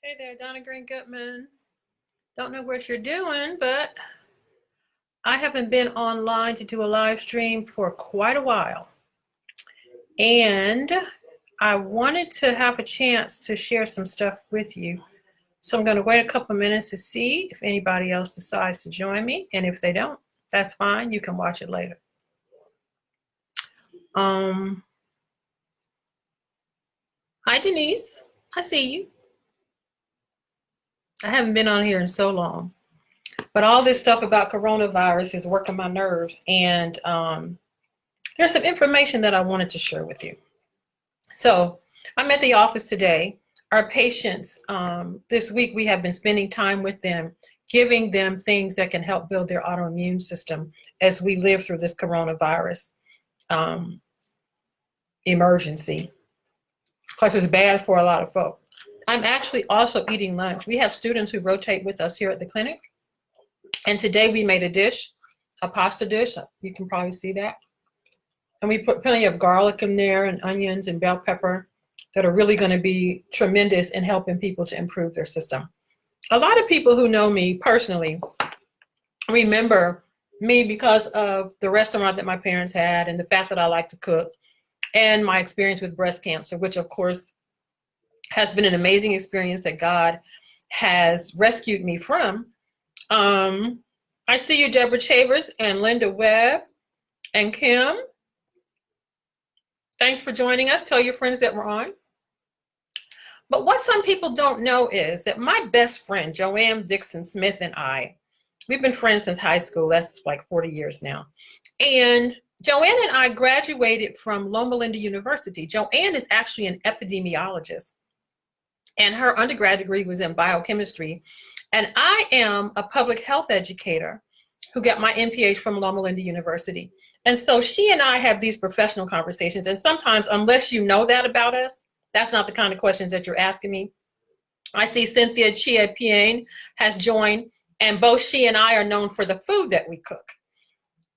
Hey there, Donna Green-Goodman. Don't know what you're doing, but I haven't been online to do a live stream for quite a while. And I wanted to have a chance to share some stuff with you. So I'm going to wait a couple minutes to see if anybody else decides to join me. And if they don't, that's fine. You can watch it later. Hi, Denise. I see you. I haven't been on here in so long. But all this stuff about coronavirus is working my nerves. And there's some information that I wanted to share with you. So I'm at the office today. Our patients, this week, we have been spending time with them, giving them things that can help build their autoimmune system as we live through this coronavirus emergency, because it's bad for a lot of folks. I'm actually also eating lunch. We have students who rotate with us here at the clinic. And today we made a dish, a pasta dish. You can probably see that. And we put plenty of garlic in there and onions and bell pepper that are really going to be tremendous in helping people to improve their system. A lot of people who know me personally remember me because of the restaurant that my parents had and the fact that I like to cook and my experience with breast cancer, which of course has been an amazing experience that God has rescued me from. I see you, Deborah Chavers and Linda Webb and Kim. Thanks for joining us. Tell your friends that we're on. But what some people don't know is that my best friend, Joanne Dixon Smith, and I, we've been friends since high school. That's like 40 years now. And Joanne and I graduated from Loma Linda University. Joanne is actually an epidemiologist, and her undergrad degree was in biochemistry. And I am a public health educator who got my MPH from Loma Linda University. And so she and I have these professional conversations. And sometimes, unless you know that about us, that's not the kind of questions that you're asking me. I see Cynthia Chia Piane has joined, and both she and I are known for the food that we cook.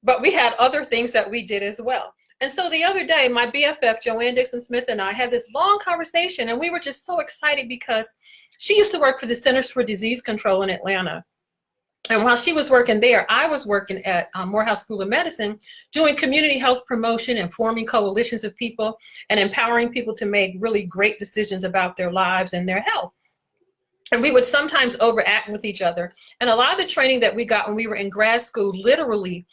But we had other things that we did as well. And so the other day, my BFF, Joanne Dixon Smith, and I had this long conversation, and we were just so excited because she used to work for the Centers for Disease Control in Atlanta. And while she was working there, I was working at Morehouse School of Medicine, doing community health promotion and forming coalitions of people and empowering people to make really great decisions about their lives and their health. And we would sometimes overact with each other. And a lot of the training that we got when we were in grad school literally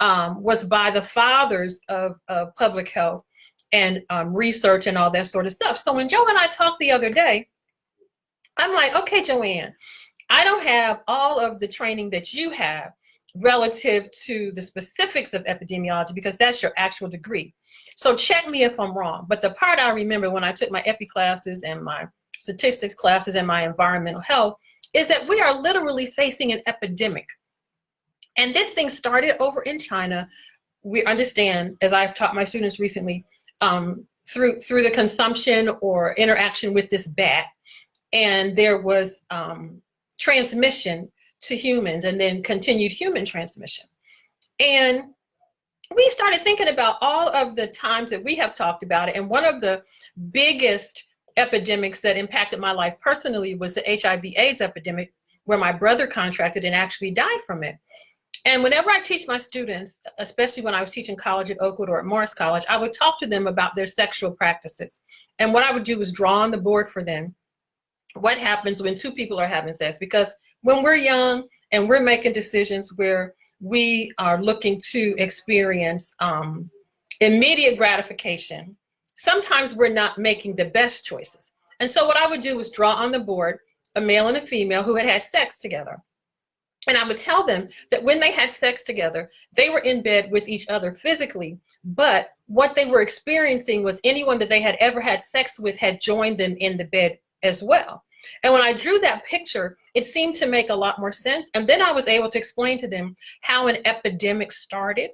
was by the fathers of public health and research and all that sort of stuff. So when Joe and I talked the other day, I'm like, okay, Joanne, I don't have all of the training that you have relative to the specifics of epidemiology because that's your actual degree. So check me if I'm wrong. But the part I remember when I took my epi classes and my statistics classes and my environmental health is that we are literally facing an epidemic. And this thing started over in China. We understand, as I've taught my students recently, through the consumption or interaction with this bat. And there was transmission to humans and then continued human transmission. And we started thinking about all of the times that we have talked about it. And one of the biggest epidemics that impacted my life personally was the HIV/AIDS epidemic, where my brother contracted and actually died from it. And whenever I teach my students, especially when I was teaching college at Oakwood or at Morris College, I would talk to them about their sexual practices. And what I would do was draw on the board for them what happens when two people are having sex. Because when we're young and we're making decisions where we are looking to experience immediate gratification, sometimes we're not making the best choices. And so what I would do was draw on the board a male and a female who had had sex together. And I would tell them that when they had sex together, they were in bed with each other physically, but what they were experiencing was anyone that they had ever had sex with had joined them in the bed as well. And when I drew that picture, it seemed to make a lot more sense. And then I was able to explain to them how an epidemic started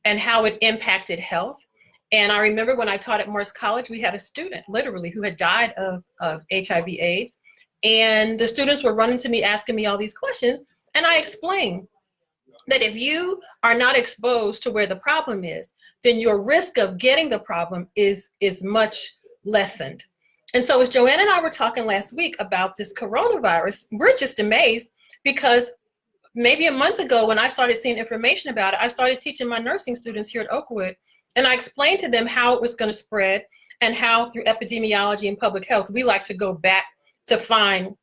and how it impacted health. And I remember when I taught at Morris College, we had a student literally who had died of HIV/AIDS. And the students were running to me, asking me all these questions. And I explained that if you are not exposed to where the problem is, then your risk of getting the problem is much lessened. And so as Joanne and I were talking last week about this coronavirus, we're just amazed because maybe a month ago when I started seeing information about it, I started teaching my nursing students here at Oakwood, and I explained to them how it was going to spread and how through epidemiology and public health, we like to go back to find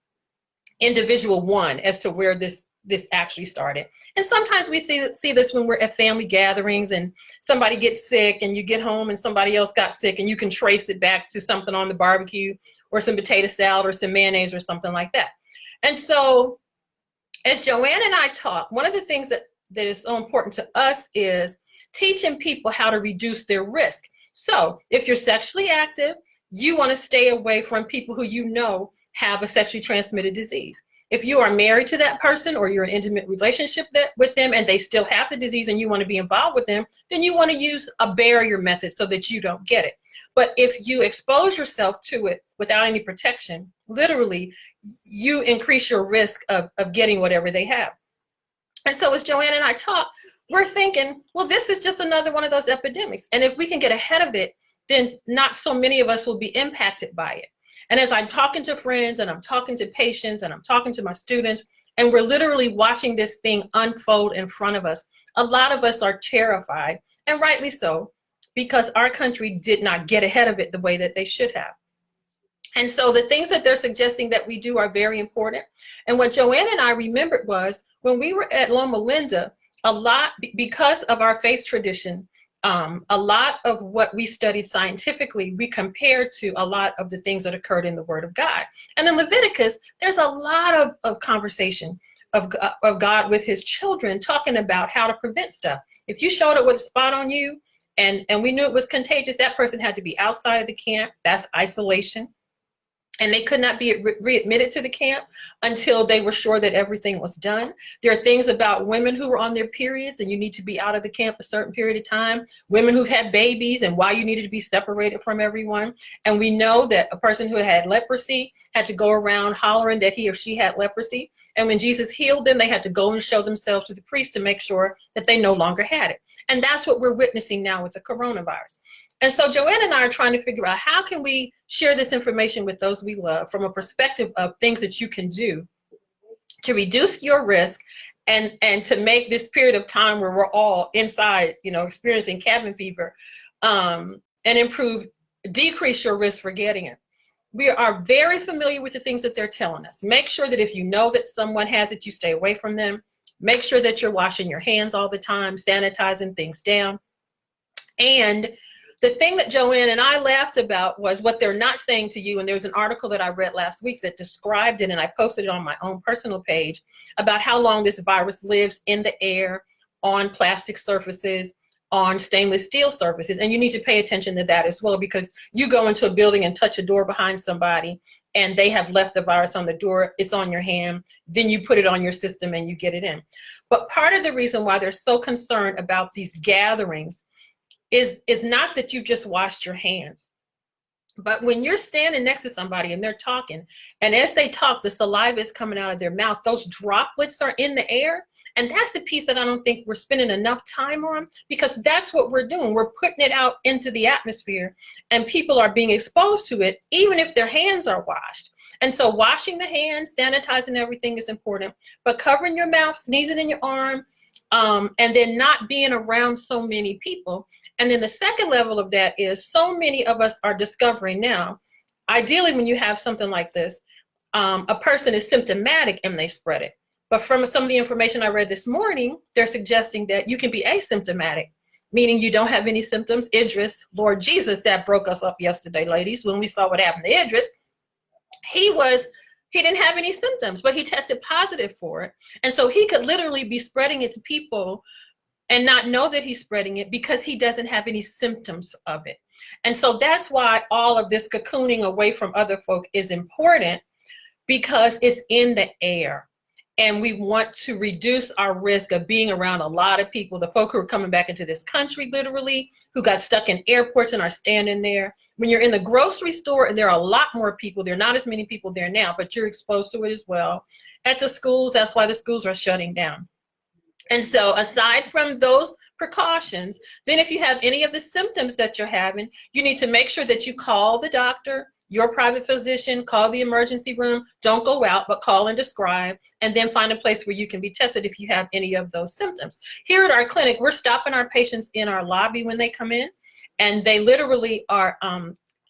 individual one as to where this actually started. And sometimes we see this when we're at family gatherings and somebody gets sick and you get home and somebody else got sick and you can trace it back to something on the barbecue or some potato salad or some mayonnaise or something like that. And so as Joanne and I talk, one of the things that is so important to us is teaching people how to reduce their risk. So if you're sexually active, you want to stay away from people who you know have a sexually transmitted disease. If you are married to that person or you're in an intimate relationship with them and they still have the disease and you want to be involved with them, then you want to use a barrier method so that you don't get it. But if you expose yourself to it without any protection, literally, you increase your risk of getting whatever they have. And so as Joanne and I talk, we're thinking, well, this is just another one of those epidemics. And if we can get ahead of it, then not so many of us will be impacted by it. And as I'm talking to friends and I'm talking to patients and I'm talking to my students, and we're literally watching this thing unfold in front of us, a lot of us are terrified, and rightly so, because our country did not get ahead of it the way that they should have. And so the things that they're suggesting that we do are very important. And what Joanne and I remembered was when we were at Loma Linda, a lot, because of our faith tradition, a lot of what we studied scientifically, we compared to a lot of the things that occurred in the Word of God. And in Leviticus, there's a lot of conversation of God with his children talking about how to prevent stuff. If you showed up with a spot on you and we knew it was contagious, that person had to be outside of the camp. That's isolation. And they could not be readmitted to the camp until they were sure that everything was done. There are things about women who were on their periods and you need to be out of the camp a certain period of time. Women who've had babies and why you needed to be separated from everyone. And we know that a person who had leprosy had to go around hollering that he or she had leprosy. And when Jesus healed them, they had to go and show themselves to the priest to make sure that they no longer had it. And that's what we're witnessing now with the coronavirus. And so Joanne and I are trying to figure out how can we share this information with those we love from a perspective of things that you can do to reduce your risk and to make this period of time where we're all inside, experiencing cabin fever, and decrease your risk for getting it. We are very familiar with the things that they're telling us. Make sure that if you know that someone has it, you stay away from them. Make sure that you're washing your hands all the time, sanitizing things down. And the thing that Joanne and I laughed about was what they're not saying to you. And there was an article that I read last week that described it, and I posted it on my own personal page about how long this virus lives in the air, on plastic surfaces, on stainless steel surfaces. And you need to pay attention to that as well, because you go into a building and touch a door behind somebody and they have left the virus on the door, it's on your hand, then you put it on your system and you get it in. But part of the reason why they're so concerned about these gatherings is not that you just washed your hands, but when you're standing next to somebody and they're talking, and as they talk, the saliva is coming out of their mouth, those droplets are in the air. And that's the piece that I don't think we're spending enough time on, because that's what we're doing. We're putting it out into the atmosphere and people are being exposed to it, even if their hands are washed. And so washing the hands, sanitizing everything is important, but covering your mouth, sneezing in your arm, and then not being around so many people. And then the second level of that is so many of us are discovering now, ideally when you have something like this, a person is symptomatic and they spread it. But from some of the information I read this morning, they're suggesting that you can be asymptomatic, meaning you don't have any symptoms. Idris, Lord Jesus, that broke us up yesterday, ladies, when we saw what happened to Idris. He didn't have any symptoms, but he tested positive for it. And so he could literally be spreading it to people and not know that he's spreading it because he doesn't have any symptoms of it. And so that's why all of this cocooning away from other folk is important, because it's in the air. And we want to reduce our risk of being around a lot of people, the folk who are coming back into this country, literally, who got stuck in airports and are standing there. When you're in the grocery store, and there are a lot more people, there are not as many people there now, but you're exposed to it as well. At the schools, that's why the schools are shutting down. And so aside from those precautions, then if you have any of the symptoms that you're having, you need to make sure that you call the doctor, your private physician, call the emergency room. Don't go out, but call and describe, and then find a place where you can be tested if you have any of those symptoms. Here at our clinic, we're stopping our patients in our lobby when they come in, and they literally are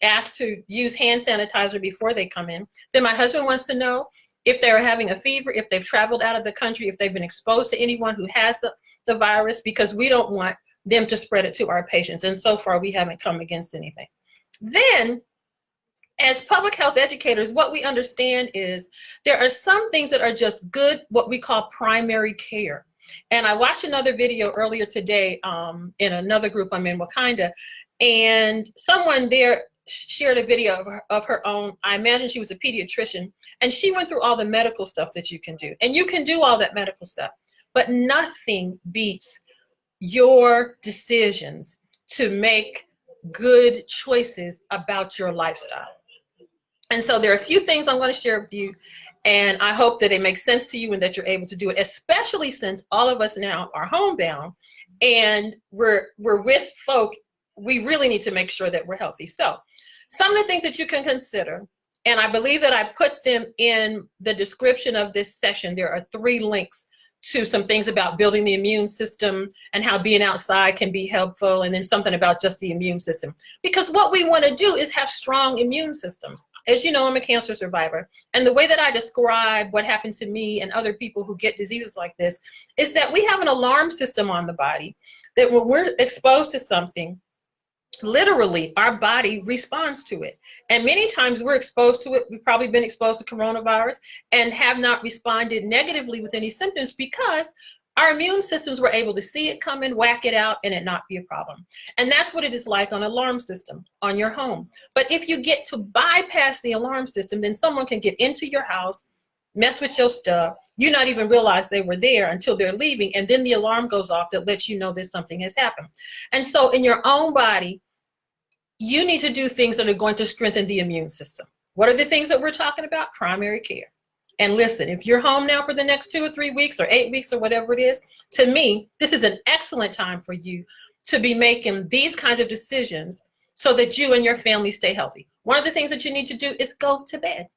asked to use hand sanitizer before they come in. Then my husband wants to know if they're having a fever, if they've traveled out of the country, if they've been exposed to anyone who has the virus, because we don't want them to spread it to our patients. And so far, we haven't come against anything. Then, as public health educators, what we understand is there are some things that are just good, what we call primary care. And I watched another video earlier today in another group I'm in, Wakanda, and someone there shared a video of her own. I imagine she was a pediatrician, and she went through all the medical stuff that you can do. And you can do all that medical stuff, but nothing beats your decisions to make good choices about your lifestyle. And so there are a few things I'm going to share with you, and I hope that it makes sense to you and that you're able to do it, especially since all of us now are homebound and we're with folk. We really need to make sure that we're healthy. So some of the things that you can consider, and I believe that I put them in the description of this session. There are 3 links to some things about building the immune system and how being outside can be helpful, and then something about just the immune system. Because what we want to do is have strong immune systems. As you know, I'm a cancer survivor, and the way that I describe what happened to me and other people who get diseases like this is that we have an alarm system on the body that when we're exposed to something, literally our body responds to it. And many times we're exposed to it. We've probably been exposed to coronavirus and have not responded negatively with any symptoms because our immune systems were able to see it coming, whack it out, and it not be a problem. And that's what it is like on an alarm system on your home. But if you get to bypass the alarm system, then someone can get into your house, mess with your stuff, you not even realize they were there until they're leaving, and then the alarm goes off that lets you know that something has happened. And so in your own body, you need to do things that are going to strengthen the immune system. What are the things that we're talking about? Primary care. And listen, if you're home now for the next 2 or 3 weeks or 8 weeks or whatever it is, to me, this is an excellent time for you to be making these kinds of decisions so that you and your family stay healthy. One of the things that you need to do is go to bed.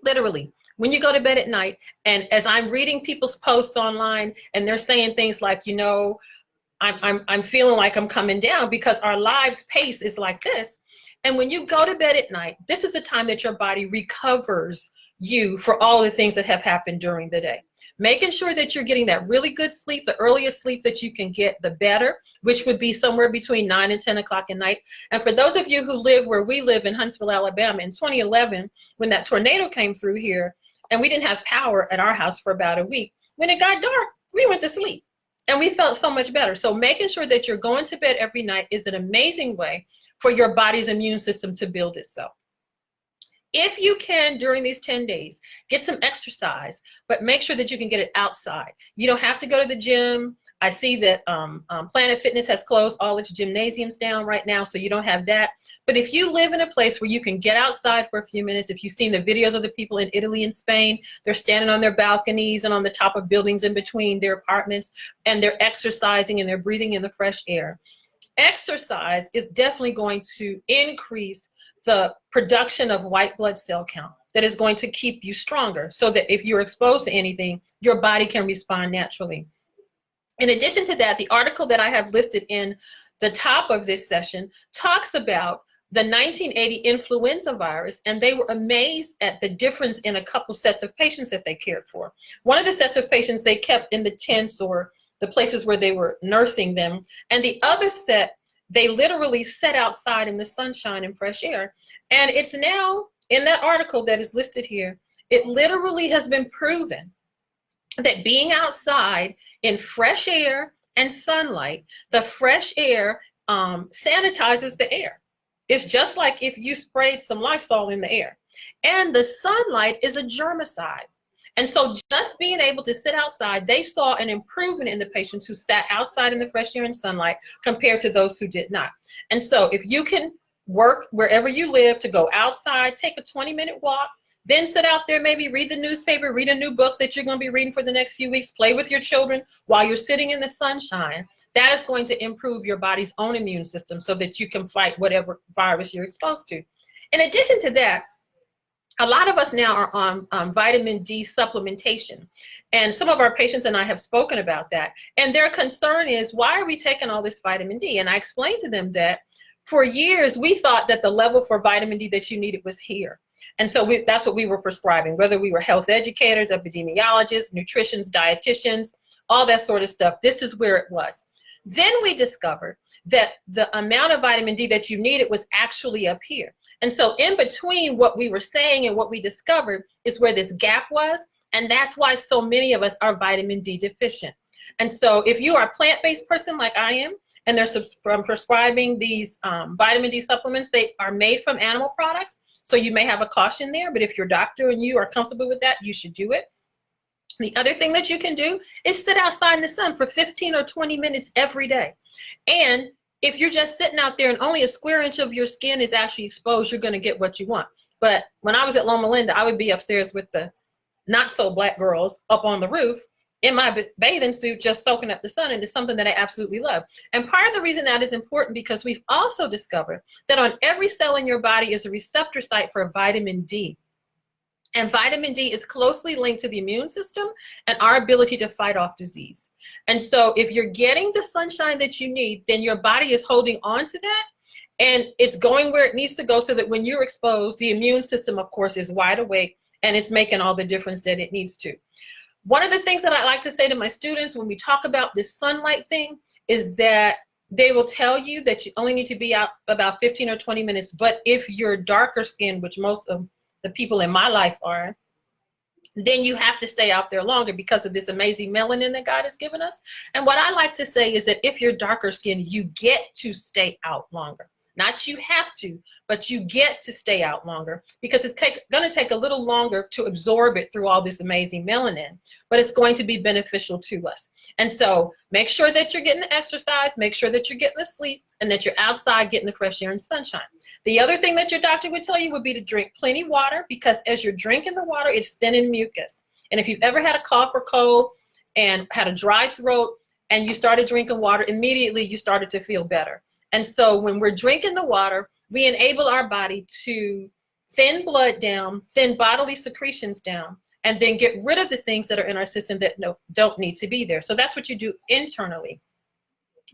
Literally, when you go to bed at night, and as I'm reading people's posts online, and they're saying things like, you know, I'm feeling like I'm coming down because our lives pace is like this. And when you go to bed at night, this is the time that your body recovers you for all the things that have happened during the day. Making sure that you're getting that really good sleep, the earliest sleep that you can get, the better, which would be somewhere between 9 and 10 o'clock at night. And for those of you who live where we live in Huntsville, Alabama, in 2011, when that tornado came through here and we didn't have power at our house for about a week, when it got dark, we went to sleep. And we felt so much better. So making sure that you're going to bed every night is an amazing way for your body's immune system to build itself. If you can, during these 10 days, get some exercise, but make sure that you can get it outside. You don't have to go to the gym. I see that Planet Fitness has closed all its gymnasiums down right now, so you don't have that. But if you live in a place where you can get outside for a few minutes, if you've seen the videos of the people in Italy and Spain, they're standing on their balconies and on the top of buildings in between their apartments, and they're exercising and they're breathing in the fresh air. Exercise is definitely going to increase the production of white blood cell count that is going to keep you stronger so that if you're exposed to anything, your body can respond naturally. In addition to that, the article that I have listed in the top of this session talks about the 1980 influenza virus, and they were amazed at the difference in a couple sets of patients that they cared for. One of the sets of patients they kept in the tents or the places where they were nursing them, and the other set they literally sat outside in the sunshine and fresh air. And it's now in that article that is listed here, it literally has been proven that being outside in fresh air and sunlight, the fresh air sanitizes the air. It's just like if you sprayed some Lysol in the air. And the sunlight is a germicide. And so just being able to sit outside, they saw an improvement in the patients who sat outside in the fresh air and sunlight compared to those who did not. And so if you can work wherever you live to go outside, take a 20-minute walk, then sit out there, maybe read the newspaper, read a new book that you're going to be reading for the next few weeks, play with your children while you're sitting in the sunshine, that is going to improve your body's own immune system so that you can fight whatever virus you're exposed to. In addition to that, a lot of us now are on vitamin D supplementation. And some of our patients and I have spoken about that. And their concern is, why are we taking all this vitamin D? And I explained to them that for years, we thought that the level for vitamin D that you needed was here. And so that's what we were prescribing, whether we were health educators, epidemiologists, nutritionists, dietitians, all that sort of stuff. This is where it was. Then we discovered that the amount of vitamin D that you needed was actually up here. And so in between what we were saying and what we discovered is where this gap was. And that's why so many of us are vitamin D deficient. And so if you are a plant-based person like I am, and they're prescribing these vitamin D supplements, they are made from animal products. So you may have a caution there, but if your doctor and you are comfortable with that, you should do it. The other thing that you can do is sit outside in the sun for 15 or 20 minutes every day. And if you're just sitting out there and only a square inch of your skin is actually exposed, you're going to get what you want. But when I was at Loma Linda, I would be upstairs with the not so black girls up on the roof in my bathing suit, just soaking up the sun. And it's something that I absolutely love. And part of the reason that is important, because we've also discovered that on every cell in your body is a receptor site for vitamin D. And vitamin D is closely linked to the immune system and our ability to fight off disease. And so if you're getting the sunshine that you need, then your body is holding on to that, and it's going where it needs to go, so that when you're exposed, the immune system, of course, is wide awake and it's making all the difference that it needs to. One of the things that I like to say to my students when we talk about this sunlight thing is that they will tell you that you only need to be out about 15 or 20 minutes. But if you're darker skinned, which most of the people in my life are, then you have to stay out there longer because of this amazing melanin that God has given us. And what I like to say is that if you're darker skinned, you get to stay out longer. Not you have to, but you get to stay out longer, because it's going to take a little longer to absorb it through all this amazing melanin, but it's going to be beneficial to us. And so make sure that you're getting the exercise, make sure that you're getting the sleep, and that you're outside getting the fresh air and sunshine. The other thing that your doctor would tell you would be to drink plenty of water, because as you're drinking the water, it's thinning mucus. And if you've ever had a cough or cold and had a dry throat and you started drinking water, immediately you started to feel better. And so when we're drinking the water, we enable our body to thin blood down, thin bodily secretions down, and then get rid of the things that are in our system that don't need to be there. So that's what you do internally.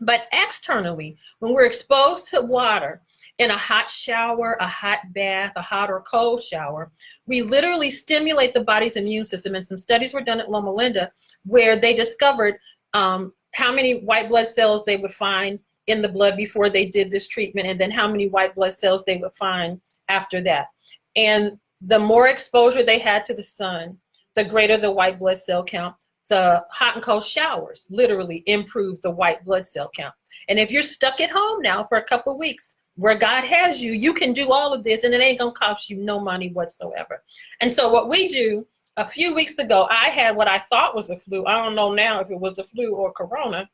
But externally, when we're exposed to water in a hot shower, a hot bath, a hot or cold shower, we literally stimulate the body's immune system. And some studies were done at Loma Linda where they discovered how many white blood cells they would find in the blood before they did this treatment, and then how many white blood cells they would find after that. And the more exposure they had to the sun, the greater the white blood cell count. The hot and cold showers literally improve the white blood cell count. And if you're stuck at home now for a couple of weeks where God has you, you can do all of this and it ain't gonna cost you no money whatsoever. And so what we do, a few weeks ago, I had what I thought was the flu. I don't know now if it was the flu or corona,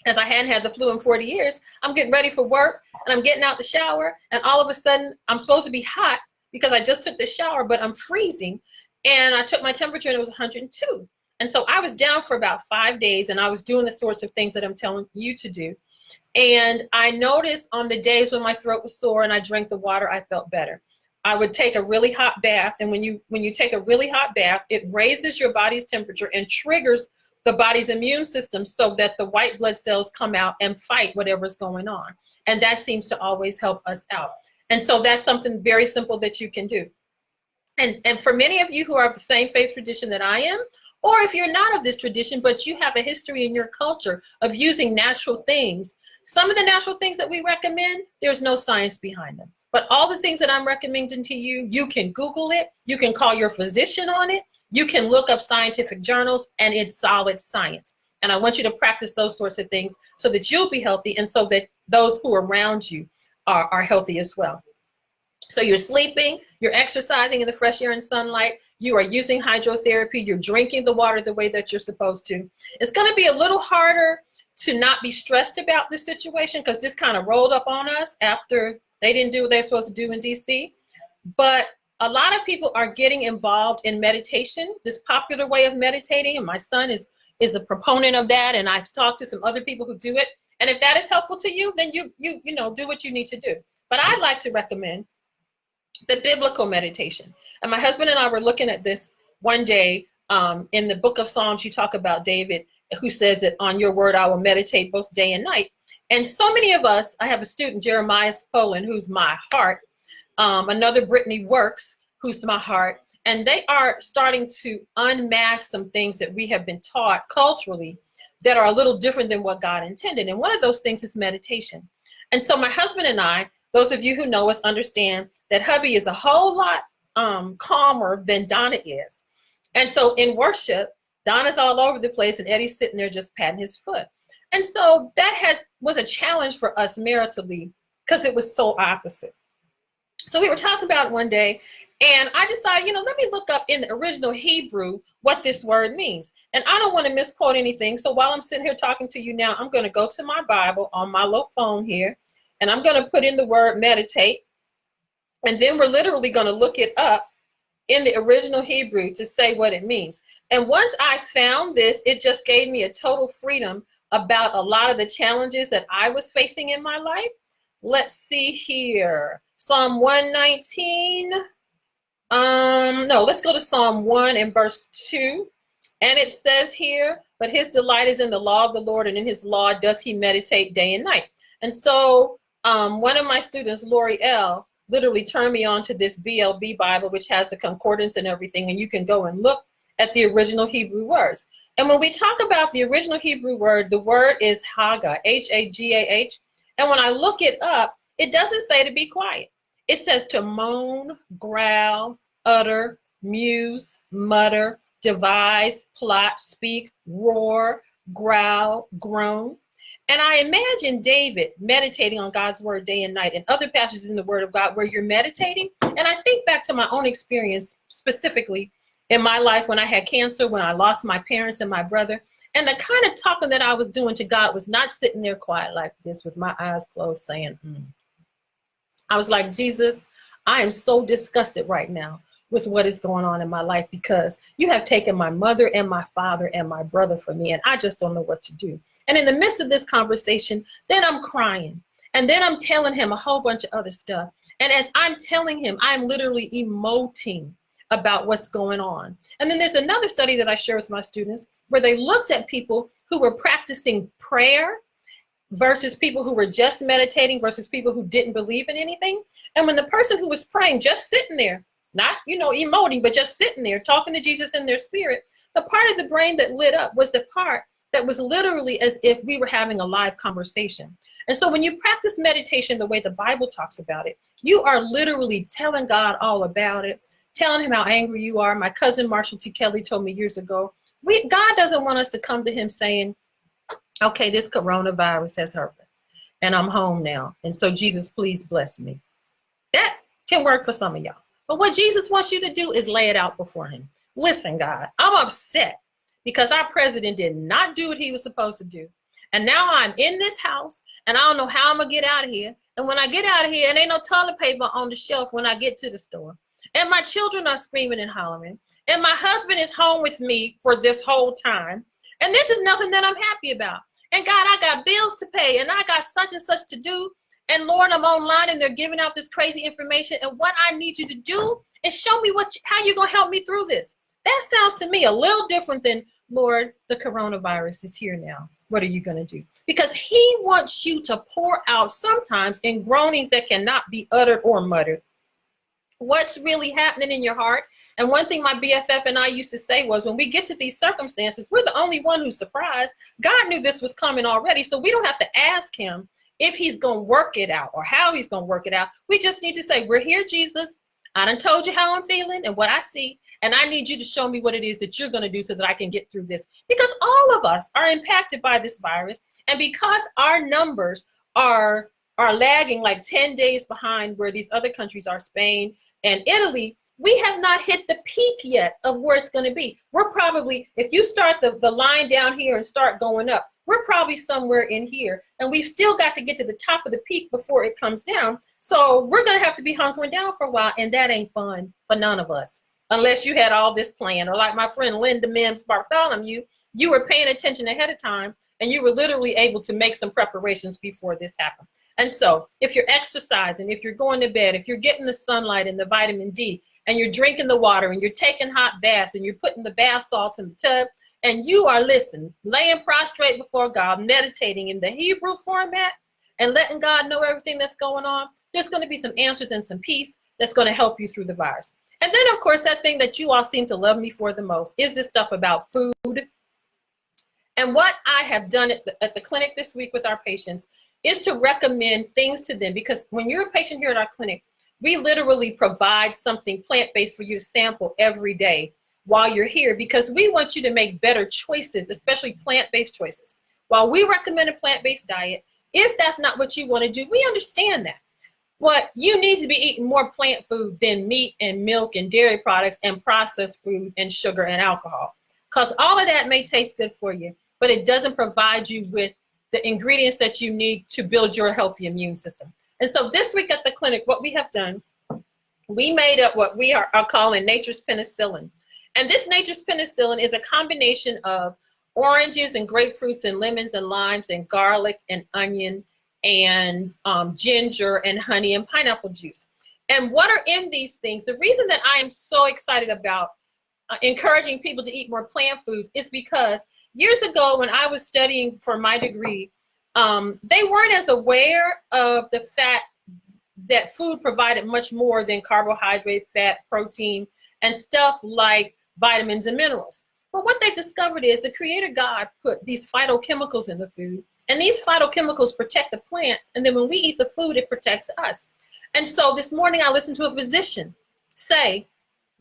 as I hadn't had the flu in 40 years. I'm getting ready for work and I'm getting out the shower, and all of a sudden I'm supposed to be hot because I just took the shower, but I'm freezing. And I took my temperature and it was 102. And so I was down for about 5 days, and I was doing the sorts of things that I'm telling you to do. And I noticed on the days when my throat was sore and I drank the water, I felt better. I would take a really hot bath. And when you take a really hot bath, it raises your body's temperature and triggers the body's immune system so that the white blood cells come out and fight whatever's going on. And that seems to always help us out. And so that's something very simple that you can do. And for many of you who are of the same faith tradition that I am, or if you're not of this tradition, but you have a history in your culture of using natural things, some of the natural things that we recommend, there's no science behind them. But all the things that I'm recommending to you, you can Google it, you can call your physician on it, you can look up scientific journals, and it's solid science. And I want you to practice those sorts of things so that you'll be healthy and so that those who are around you are healthy as well. So you're sleeping, you're exercising in the fresh air and sunlight, you are using hydrotherapy, you're drinking the water the way that you're supposed to. It's going to be a little harder to not be stressed about this situation because this kind of rolled up on us after they didn't do what they're supposed to do in DC. But a lot of people are getting involved in meditation, this popular way of meditating, and my son is a proponent of that, and I've talked to some other people who do it. And if that is helpful to you, then you know, do what you need to do. But I'd like to recommend the biblical meditation. And my husband and I were looking at this one day in the book of Psalms. You talk about David, who says that on your word I will meditate both day and night. And so many of us, I have a student, Jeremiah Poland, who's my heart, another Brittany Works, who's my heart, and they are starting to unmask some things that we have been taught culturally that are a little different than what God intended. And one of those things is meditation. And so my husband and I, those of you who know us understand that hubby is a whole lot calmer than Donna is. And so in worship, Donna's all over the place and Eddie's sitting there just patting his foot. And so that was a challenge for us maritally because it was so opposite. So we were talking about it one day, and I decided, let me look up in the original Hebrew what this word means. And I don't want to misquote anything. So while I'm sitting here talking to you now, I'm going to go to my Bible on my little phone here, and I'm going to put in the word meditate. And then we're literally going to look it up in the original Hebrew to say what it means. And once I found this, it just gave me a total freedom about a lot of the challenges that I was facing in my life. Let's see here. Psalm 119. No, let's go to Psalm 1 and verse 2. And it says here, but his delight is in the law of the Lord, and in his law doth he meditate day and night. And so one of my students, Lori L., literally turned me on to this BLB Bible, which has the concordance and everything, and you can go and look at the original Hebrew words. And when we talk about the original Hebrew word, the word is Hagah, H-A-G-A-H. And when I look it up, it doesn't say to be quiet. It says to moan, growl, utter, muse, mutter, devise, plot, speak, roar, growl, groan. And I imagine David meditating on God's word day and night, and other passages in the word of God where you're meditating. And I think back to my own experience, specifically in my life when I had cancer, when I lost my parents and my brother. And the kind of talking that I was doing to God was not sitting there quiet like this with my eyes closed saying, I was like, Jesus, I am so disgusted right now with what is going on in my life because you have taken my mother and my father and my brother from me, and I just don't know what to do. And in the midst of this conversation, then I'm crying. And then I'm telling him a whole bunch of other stuff. And as I'm telling him, I'm literally emoting about what's going on. And then there's another study that I share with my students where they looked at people who were practicing prayer versus people who were just meditating versus people who didn't believe in anything. And when the person who was praying, just sitting there, not, emoting, but just sitting there talking to Jesus in their spirit, the part of the brain that lit up was the part that was literally as if we were having a live conversation. And so when you practice meditation the way the Bible talks about it, you are literally telling God all about it, telling him how angry you are. My cousin Marshall T. Kelly told me years ago, God doesn't want us to come to him saying, okay, this coronavirus has hurt me and I'm home now. And so Jesus, please bless me. That can work for some of y'all. But what Jesus wants you to do is lay it out before him. Listen, God, I'm upset because our president did not do what he was supposed to do. And now I'm in this house and I don't know how I'm going to get out of here. And when I get out of here, and ain't no toilet paper on the shelf when I get to the store. And my children are screaming and hollering. And my husband is home with me for this whole time. And this is nothing that I'm happy about. And God, I got bills to pay and I got such and such to do. And Lord, I'm online and they're giving out this crazy information. And what I need you to do is show me how you're going to help me through this. That sounds to me a little different than, Lord, the coronavirus is here now. What are you going to do? Because he wants you to pour out sometimes in groanings that cannot be uttered or muttered what's really happening in your heart. And one thing my BFF and I used to say was, when we get to these circumstances, we're the only one who's surprised. God knew this was coming already. So we don't have to ask him if he's going to work it out or how he's going to work it out. We just need to say, we're here, Jesus. I done told you how I'm feeling and what I see. And I need you to show me what it is that you're going to do so that I can get through this. Because all of us are impacted by this virus. And because our numbers are lagging like 10 days behind where these other countries are, Spain and Italy, we have not hit the peak yet of where it's going to be. We're probably, if you start the line down here and start going up, we're probably somewhere in here. And we've still got to get to the top of the peak before it comes down. So we're going to have to be hunkering down for a while. And that ain't fun for none of us. Unless you had all this planned, or like my friend Linda Mims Bartholomew, you were paying attention ahead of time and you were literally able to make some preparations before this happened. And so if you're exercising, if you're going to bed, if you're getting the sunlight and the vitamin D, and you're drinking the water, and you're taking hot baths, and you're putting the bath salts in the tub, and you are listening, laying prostrate before God, meditating in the Hebrew format, and letting God know everything that's going on, there's going to be some answers and some peace that's going to help you through the virus. And then, of course, that thing that you all seem to love me for the most is this stuff about food. And what I have done at the clinic this week with our patients is to recommend things to them, because when you're a patient here at our clinic, we literally provide something plant-based for you to sample every day while you're here, because we want you to make better choices, especially plant-based choices. While we recommend a plant-based diet, if that's not what you want to do, we understand that. But you need to be eating more plant food than meat and milk and dairy products and processed food and sugar and alcohol, because all of that may taste good for you, but it doesn't provide you with the ingredients that you need to build your healthy immune system. And so this week at the clinic, what we have done, we made up what we are calling nature's penicillin. And this nature's penicillin is a combination of oranges and grapefruits and lemons and limes and garlic and onion and ginger and honey and pineapple juice. And what are in these things? The reason that I am so excited about encouraging people to eat more plant foods is because years ago when I was studying for my degree, they weren't as aware of the fact that food provided much more than carbohydrate, fat, protein, and stuff like vitamins and minerals. But what they discovered is the Creator God put these phytochemicals in the food, and these phytochemicals protect the plant, and then when we eat the food, it protects us. And so this morning I listened to a physician say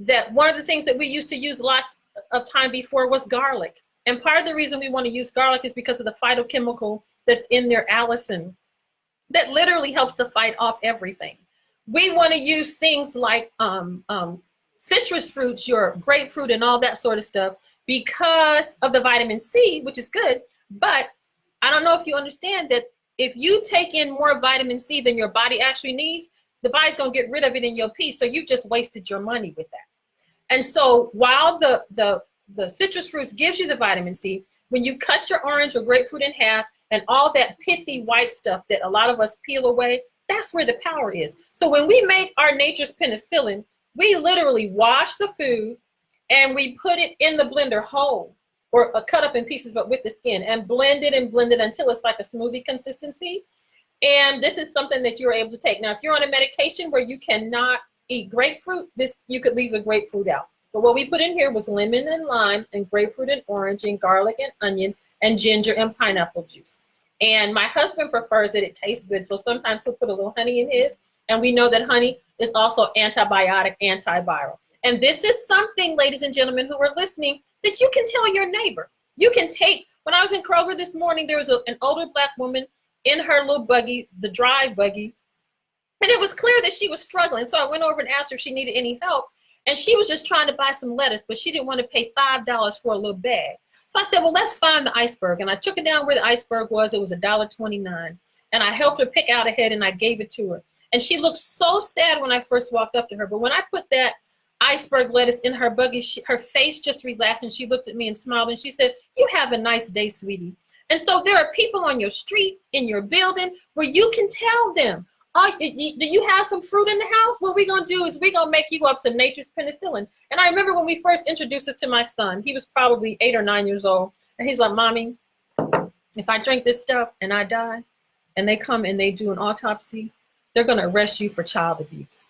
that one of the things that we used to use lots of time before was garlic. And part of the reason we want to use garlic is because of the phytochemical that's in there, allicin, that literally helps to fight off everything. We want to use things like citrus fruits, your grapefruit and all that sort of stuff, because of the vitamin C, which is good. But I don't know if you understand that if you take in more vitamin C than your body actually needs, the body's going to get rid of it in your pee. So you just wasted your money with that. And so while the citrus fruits gives you the vitamin C, when you cut your orange or grapefruit in half and all that pithy white stuff that a lot of us peel away, that's where the power is. So when we make our nature's penicillin, we literally wash the food and we put it in the blender whole, or cut up in pieces but with the skin, and blend it until it's like a smoothie consistency. And this is something that you're able to take. Now, if you're on a medication where you cannot eat grapefruit, you could leave the grapefruit out. But what we put in here was lemon and lime and grapefruit and orange and garlic and onion and ginger and pineapple juice. And my husband prefers that it tastes good, so sometimes he'll put a little honey in his. And we know that honey is also antibiotic, antiviral. And this is something, ladies and gentlemen who are listening, that you can tell your neighbor. You can take, when I was in Kroger this morning, there was an older Black woman in her little buggy, the drive buggy, and it was clear that she was struggling. So I went over and asked her if she needed any help. And she was just trying to buy some lettuce, but she didn't want to pay $5 for a little bag. So I said, well, let's find the iceberg. And I took her down where the iceberg was. It was $1.29. And I helped her pick out a head and I gave it to her. And she looked so sad when I first walked up to her. But when I put that iceberg lettuce in her buggy, her face just relaxed and she looked at me and smiled and she said, you have a nice day, sweetie. And so there are people on your street, in your building, where you can tell them, do you have some fruit in the house? What we're going to do is we're going to make you up some nature's penicillin. And I remember when we first introduced it to my son, he was probably 8 or 9 years old. And he's like, Mommy, if I drink this stuff and I die and they come and they do an autopsy, they're going to arrest you for child abuse.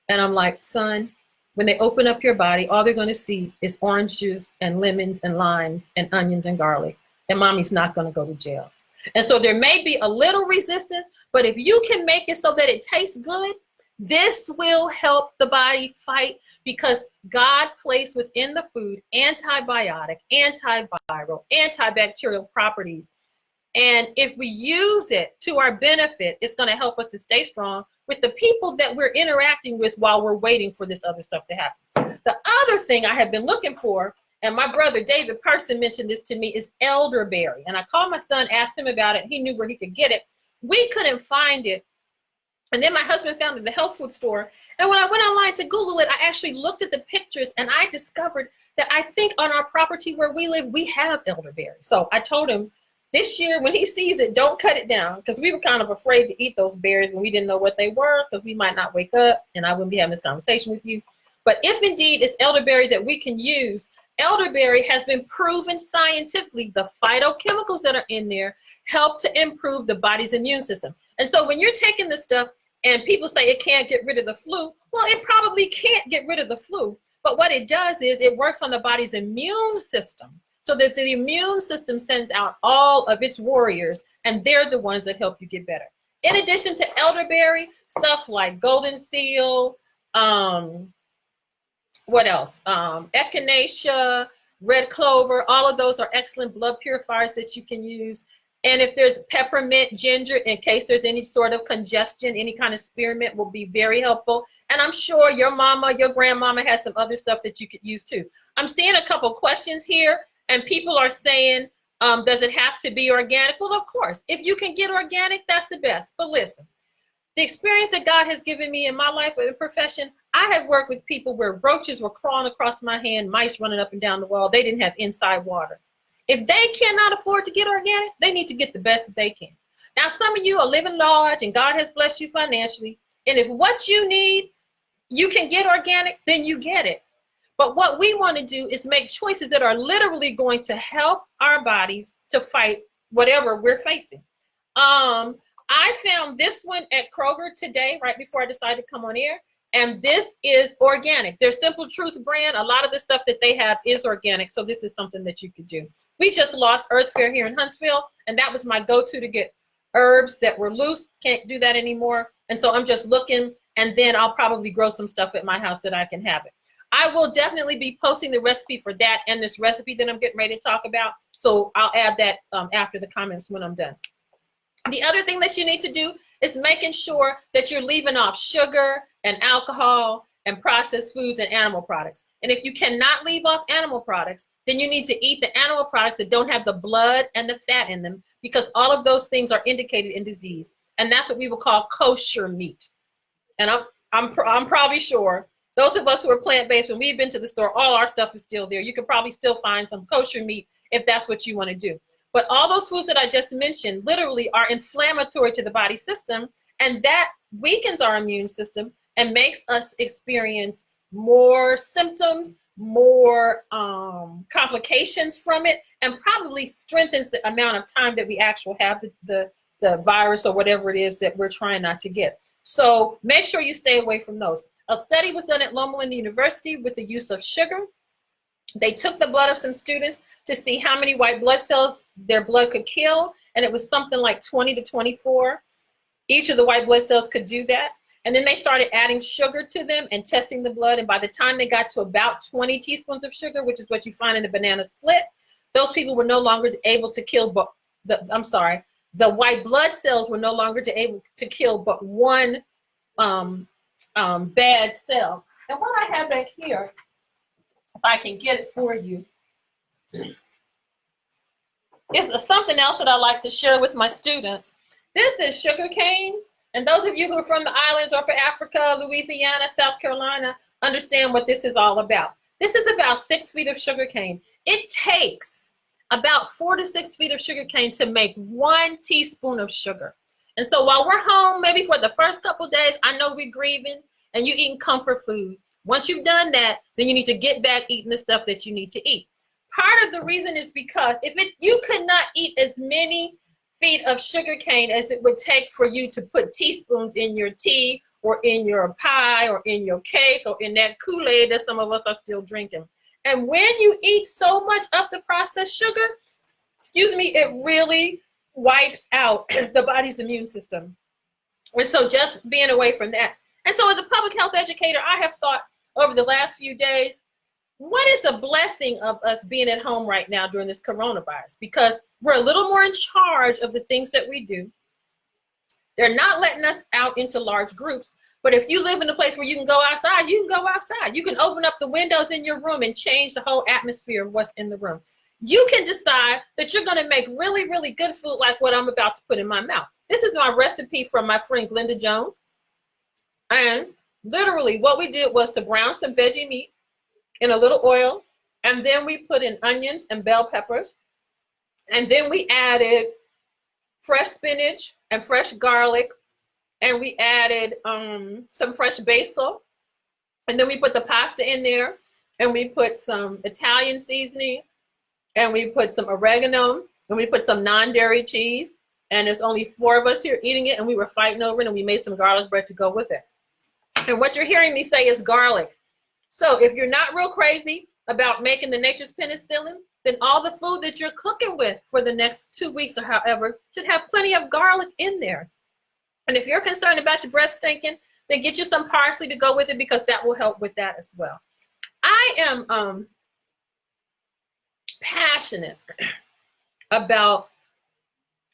And I'm like, son, when they open up your body, all they're going to see is orange juice and lemons and limes and onions and garlic. And Mommy's not going to go to jail. And so there may be a little resistance, but if you can make it so that it tastes good, this will help the body fight, because God placed within the food antibiotic, antiviral, antibacterial properties. And if we use it to our benefit, it's going to help us to stay strong with the people that we're interacting with while we're waiting for this other stuff to happen. The other thing I have been looking for, and my brother David Person mentioned this to me, is elderberry. And I called my son, asked him about it. He knew where he could get it. We couldn't find it. And then my husband found it at the health food store. And when I went online to Google it, I actually looked at the pictures and I discovered that I think on our property where we live, we have elderberry. So I told him, This year, when he sees it, don't cut it down, because we were kind of afraid to eat those berries when we didn't know what they were, because we might not wake up and I wouldn't be having this conversation with you. But if indeed it's elderberry that we can use, elderberry has been proven scientifically, the phytochemicals that are in there help to improve the body's immune system. And so when you're taking this stuff and people say it can't get rid of the flu, well, it probably can't get rid of the flu. But what it does is it works on the body's immune system, so that the immune system sends out all of its warriors, and they're the ones that help you get better. In addition to elderberry, stuff like golden seal, what else? Echinacea, red clover, all of those are excellent blood purifiers that you can use. And if there's peppermint, ginger, in case there's any sort of congestion, any kind of spearmint will be very helpful. And I'm sure your mama, your grandmama has some other stuff that you could use too. I'm seeing a couple questions here, and people are saying, does it have to be organic? Well, of course, if you can get organic, that's the best. But listen, the experience that God has given me in my life and profession, I have worked with people where roaches were crawling across my hand, mice running up and down the wall. They didn't have inside water. If they cannot afford to get organic, they need to get the best that they can. Now, some of you are living large and God has blessed you financially. And if what you need, you can get organic, then you get it. But what we want to do is make choices that are literally going to help our bodies to fight whatever we're facing. I found this one at Kroger today, right before I decided to come on air. And this is organic. Their Simple Truth brand, a lot of the stuff that they have is organic. So this is something that you could do. We just lost Earth Fair here in Huntsville, and that was my go-to to get herbs that were loose. Can't do that anymore. And so I'm just looking, and then I'll probably grow some stuff at my house that I can have it. I will definitely be posting the recipe for that and this recipe that I'm getting ready to talk about. So I'll add that after the comments when I'm done. The other thing that you need to do is making sure that you're leaving off sugar and alcohol and processed foods and animal products. And if you cannot leave off animal products, then you need to eat the animal products that don't have the blood and the fat in them, because all of those things are indicated in disease. And that's what we would call kosher meat. And I'm probably sure those of us who are plant-based, when we've been to the store, all our stuff is still there. You can probably still find some kosher meat if that's what you want to do. But all those foods that I just mentioned literally are inflammatory to the body system, and that weakens our immune system and makes us experience more symptoms, more complications from it, and probably strengthens the amount of time that we actually have the virus or whatever it is that we're trying not to get. So make sure you stay away from those. A study was done at Loma Linda University with the use of sugar. They took the blood of some students to see how many white blood cells their blood could kill, and it was something like 20 to 24. Each of the white blood cells could do that. And then they started adding sugar to them and testing the blood. And by the time they got to about 20 teaspoons of sugar, which is what you find in the banana split, those people were no longer able to kill, the white blood cells were no longer able to kill but one bad cell. And what I have back here, if I can get it for you, is something else that I like to share with my students. This is sugar cane. And those of you who are from the islands or from Africa, Louisiana, South Carolina, understand what this is all about. This is about 6 feet of sugar cane. It takes about 4 to 6 feet of sugar cane to make 1 teaspoon of sugar. And so while we're home, maybe for the first couple of days, I know we're grieving and you're eating comfort food. Once you've done that, then you need to get back eating the stuff that you need to eat. Part of the reason is because you could not eat as many feet of sugar cane as it would take for you to put teaspoons in your tea or in your pie or in your cake or in that Kool-Aid that some of us are still drinking. And when you eat so much of the processed sugar, it really wipes out the body's immune system. And so just being away from that. And so as a public health educator, I have thought over the last few days, what is the blessing of us being at home right now during this coronavirus? Because we're a little more in charge of the things that we do. They're not letting us out into large groups. But if you live in a place where you can go outside, you can go outside. You can open up the windows in your room and change the whole atmosphere of what's in the room. You can decide that you're going to make really, really good food like what I'm about to put in my mouth. This is my recipe from my friend Glenda Jones. And literally what we did was to brown some veggie meat in a little oil, and then we put in onions and bell peppers, And then we added fresh spinach and fresh garlic, and we added some fresh basil. And then we put the pasta in there, and we put some Italian seasoning, and we put some oregano, and we put some non-dairy cheese. And there's only 4 of us here eating it, and we were fighting over it, and we made some garlic bread to go with it. And what you're hearing me say is garlic. So if you're not real crazy about making the nature's penicillin, then all the food that you're cooking with for the next 2 weeks or however should have plenty of garlic in there. And if you're concerned about your breath stinking, then get you some parsley to go with it, because that will help with that as well. I am passionate about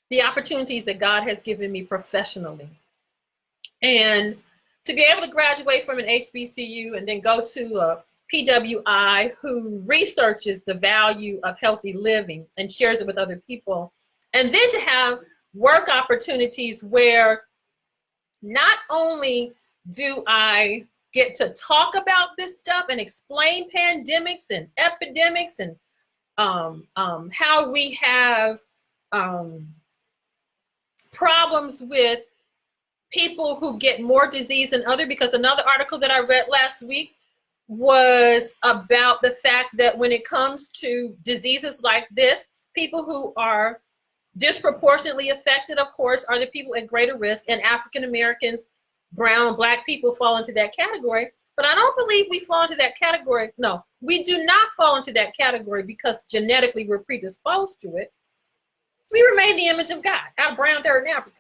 the opportunities that God has given me professionally. And to be able to graduate from an HBCU and then go to a PWI who researches the value of healthy living and shares it with other people, and then to have work opportunities where not only do I get to talk about this stuff and explain pandemics and epidemics and how we have problems with people who get more disease than others, because another article that I read last week was about the fact that when it comes to diseases like this, people who are disproportionately affected, of course, are the people at greater risk, and African Americans, brown, black people fall into that category. But I don't believe we fall into that category. No, we do not fall into that category because genetically we're predisposed to it. So we remain the image of God, our brown third in Africa,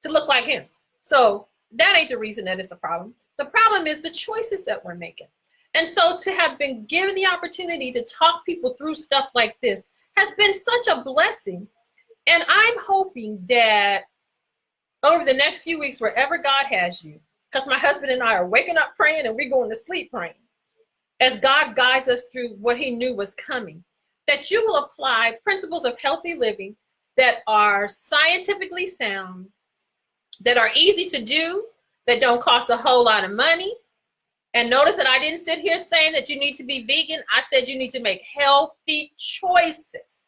to look like him. So that ain't the reason that it's a problem. The problem is the choices that we're making. And so to have been given the opportunity to talk people through stuff like this has been such a blessing. And I'm hoping that over the next few weeks, wherever God has you, because my husband and I are waking up praying and we're going to sleep praying, as God guides us through what he knew was coming, that you will apply principles of healthy living that are scientifically sound, that are easy to do, that don't cost a whole lot of money. And notice that I didn't sit here saying that you need to be vegan. I said you need to make healthy choices.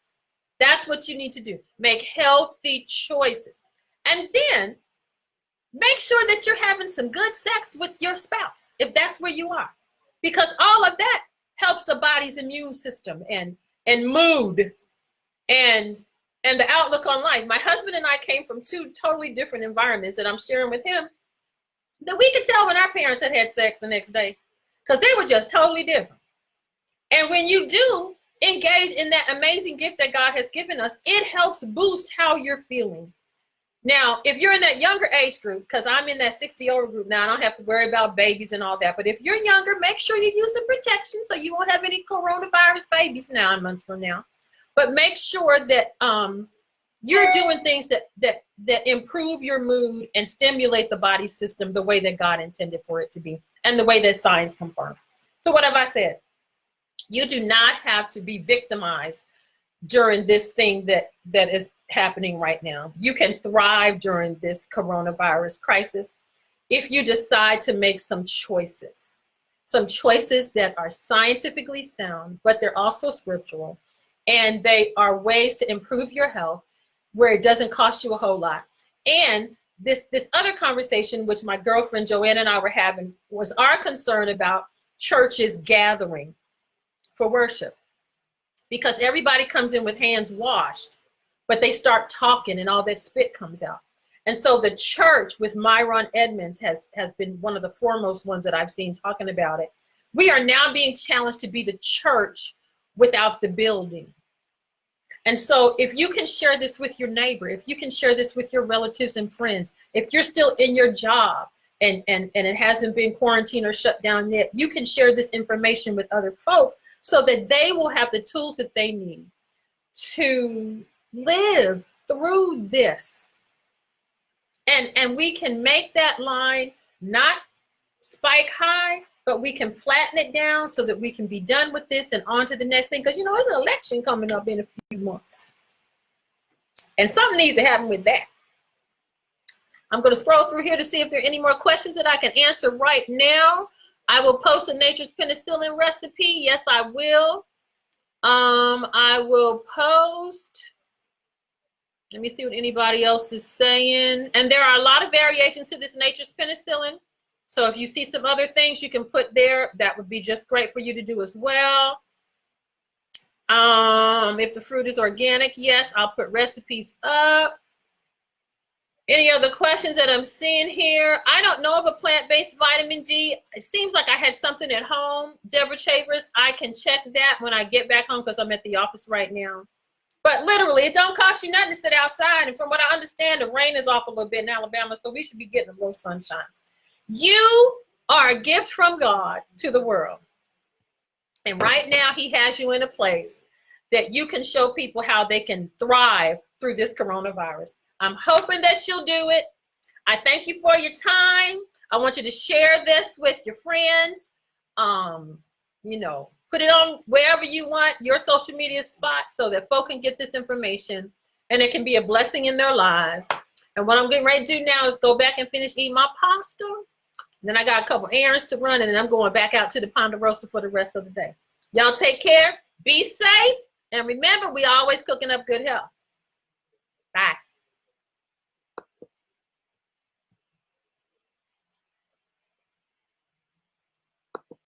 That's what you need to do. Make healthy choices. And then make sure that you're having some good sex with your spouse, if that's where you are. Because all of that helps the body's immune system and mood and the outlook on life. My husband and I came from 2 totally different environments that I'm sharing with him, that we could tell when our parents had sex the next day, because they were just totally different. And when you do engage in that amazing gift that God has given us, it helps boost how you're feeling. Now, if you're in that younger age group, because I'm in that 60-over group now, I don't have to worry about babies and all that. But if you're younger, make sure you use the protection so you won't have any coronavirus babies 9 months from now. But make sure that you're doing things that improve your mood and stimulate the body system the way that God intended for it to be and the way that science confirms. So what have I said? You do not have to be victimized during this thing that is happening right now. You can thrive during this coronavirus crisis if you decide to make some choices that are scientifically sound, but they're also scriptural, and they are ways to improve your health where it doesn't cost you a whole lot. And this other conversation, which my girlfriend Joanne and I were having, was our concern about churches gathering for worship, because everybody comes in with hands washed, but they start talking and all that spit comes out. And so the church with Myron Edmonds has been one of the foremost ones that I've seen talking about it. We are now being challenged to be the church without the building. And so if you can share this with your neighbor, if you can share this with your relatives and friends, if you're still in your job and it hasn't been quarantined or shut down yet, you can share this information with other folk so that they will have the tools that they need to live through this. And we can make that line not spike high, but we can flatten it down so that we can be done with this and on to the next thing. Because, you know, there's an election coming up in a few months. And something needs to happen with that. I'm going to scroll through here to see if there are any more questions that I can answer right now. I will post a nature's penicillin recipe. Yes, I will. I will post Let me see what anybody else is saying. And there are a lot of variations to this nature's penicillin. So if you see some other things you can put there, that would be just great for you to do as well. If the fruit is organic, yes, I'll put recipes up. Any other questions that I'm seeing here? I don't know of a plant-based vitamin D. It seems like I had something at home. Deborah Chavers, I can check that when I get back home because I'm at the office right now. But literally, it don't cost you nothing to sit outside. And from what I understand, the rain is off a little bit in Alabama, so we should be getting a little sunshine. You are a gift from God to the world. And right now, he has you in a place that you can show people how they can thrive through this coronavirus. I'm hoping that you'll do it. I thank you for your time. I want you to share this with your friends. You know, put it on wherever you want, your social media spot, so that folk can get this information and it can be a blessing in their lives. And what I'm getting ready to do now is go back and finish eating my pasta. Then I got a couple errands to run, and then I'm going back out to the Ponderosa for the rest of the day. Y'all take care, be safe, and remember, we always cooking up good health. Bye.